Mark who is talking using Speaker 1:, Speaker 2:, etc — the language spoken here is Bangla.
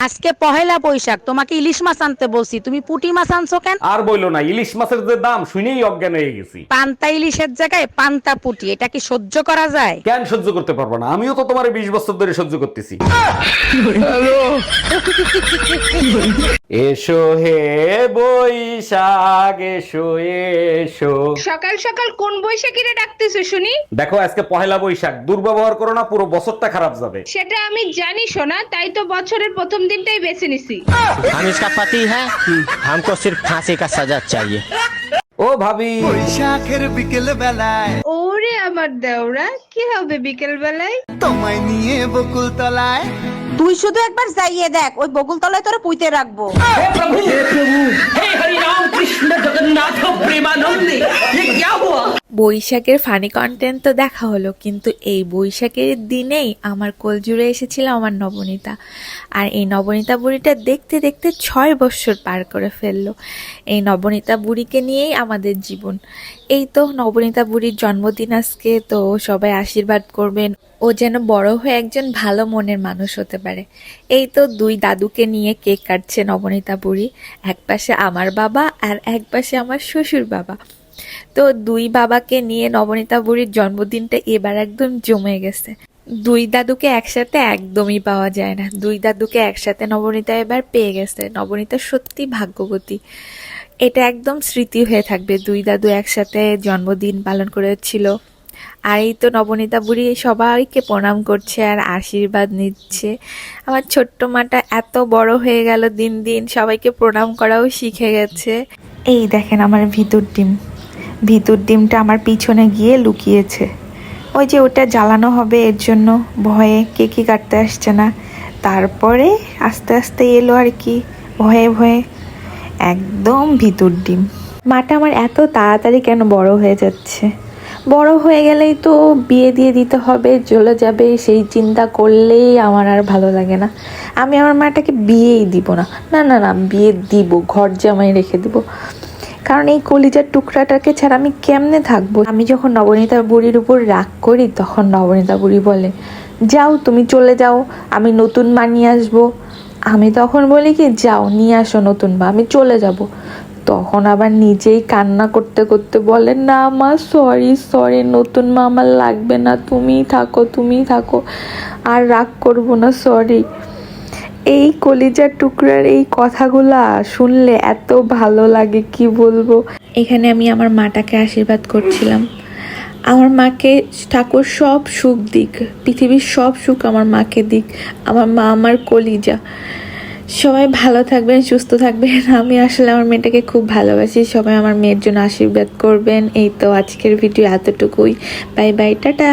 Speaker 1: আজকে পহেলা বৈশাখ, তোমাকে ইলিশ মাছ আনতে বলছি, তুমি পুঁটি মাছ আনছো কেন?
Speaker 2: আর বইলো না, ইলিশ মাছের যে দাম শুনেই অজ্ঞান হয়ে গেছি।
Speaker 1: পান্তা ইলিশের জায়গায় পান্তা পুঁটি, এটা কি সহ্য করা যায়?
Speaker 2: কেন সহ্য করতে পারবো না? আমিও তো তোমার 20 বছর ধরে সহ্য করতেছি। এসো হে বৈশাখ এসো এসো।
Speaker 3: সকাল সকাল কোন বৈশাখীরে ডাকতেছো শুনি?
Speaker 2: দেখো আজকে পহেলা বৈশাখ, দুর্ব্যবহার করো না, পুরো বছরটা খারাপ যাবে।
Speaker 3: সেটা আমি জানি সোনা, তাই তো বছরের প্রথম দিনটাই বেছে নিছি।
Speaker 4: हम इसका पति है, हमको सिर्फ फांसी का सजा चाहिए।
Speaker 2: ও ভাবি,
Speaker 5: বৈশাখের বিকেল বেলায়
Speaker 3: ওরে আমার দেওরা, কি হবে বিকেল বেলায়?
Speaker 5: তোমায় নিয়ে বকুল তলায়
Speaker 6: তুই শুধু একবার যাইয়ে দেখ, ওই বকুল তলায় তোরা পুঁতে রাখবো।
Speaker 7: বৈশাখের ফানি কন্টেন্ট তো দেখা হলো, কিন্তু এই বৈশাখের দিনেই আমার কোল জুড়ে এসেছিল আমার নবনীতা। আর এই নবনীতা বুড়িটা দেখতে দেখতে 6 বছর পার করে ফেললো। এই নবনীতা বুড়িকে নিয়েই আমাদের জীবন। এই তো নবনীতা বুড়ির জন্মদিন আজকে, তো সবাই আশীর্বাদ করবেন ও যেন বড় হয়ে একজন ভালো মনের মানুষ হতে পারে। এই তো 2 দাদুকে নিয়ে কেক কাটছে নবনীতা বুড়ি, এক পাশে আমার বাবা আর এক পাশে আমার শ্বশুর বাবা। তো 2 বাবাকে নিয়ে নবনীতা বুড়ির জন্মদিনটা এবার একদম জমে গেছে। 2 দাদুকে একসাথে একদমই পাওয়া যায় না, 2 দাদুকে একসাথে নবনীতা এবার পেয়ে গেছে। নবনীতা সত্যি ভাগ্যবতী, এটা একদম স্মৃতি হয়ে থাকবে। 2 দাদু একসাথে জন্মদিন পালন করেছিল। আর এই তো নবনীতা বুড়ি সবাইকে প্রণাম করছে আর আশীর্বাদ নিচ্ছে। আমার ছোট্ট মাটা এত বড় হয়ে গেল দিন দিন, সবাইকে প্রণাম করাও শিখে গেছে। এই দেখেন আমার ভিতর ডিমটা আমার পিছনে গিয়ে লুকিয়েছে। ওই যে ওটা জ্বালানো হবে, এর জন্য ভয়ে কেকি কাটতে আসছে না। তারপরে আস্তে আস্তে এলো আর কি, ভয়ে ভয়ে একদম ভিতর ডিম। মাটা আমার এত তাড়াতাড়ি কেন বড় হয়ে যাচ্ছে? বড় হয়ে গেলেই তো বিয়ে দিয়ে দিতে হবে, চলে যাবে, সেই চিন্তা করলেই আমার আর ভালো লাগে না। আমি আমার মাটাকে বিয়েই দিব না, না না না, বিয়ে দিব, ঘর জামাই রেখে দিব। কারণ এই কলিজার টুকরাটাকে ছাড়া আমি কেমনে থাকবো? আমি যখন নবনীতা বুড়ির উপর রাগ করি, তখন নবনীতা বুড়ি বলে, যাও তুমি চলে যাও, আমি নতুন মা নিয়ে আসবো। আমি তখন বলি কি, যাও নিয়ে আসো নতুন মা, আমি চলে যাব। তখন আবার নিজেই কান্না করতে করতে বলে, না মা, সরি, নতুন মা আমার লাগবে না, তুমিই থাকো, আর রাগ করবো না, সরি। এই কলিজার টুকরার এই কথাগুলা শুনলে এত ভালো লাগে, কি বলবো। এখানে আমি আমার মাটাকে আশীর্বাদ করছিলাম। আমার মাকে ঠাকুর সব সুখ দিক, পৃথিবীর সব সুখ আমার মাকে দিক। আমার মা আমার কলিজা। সবাই ভালো থাকবেন, সুস্থ থাকবেন। আমি আসলে আমার মেয়েটাকে খুব ভালোবাসি, সবাই আমার মেয়ের জন্য আশীর্বাদ করবেন। এই তো আজকের ভিডিও এতটুকুই। Bye bye, tata.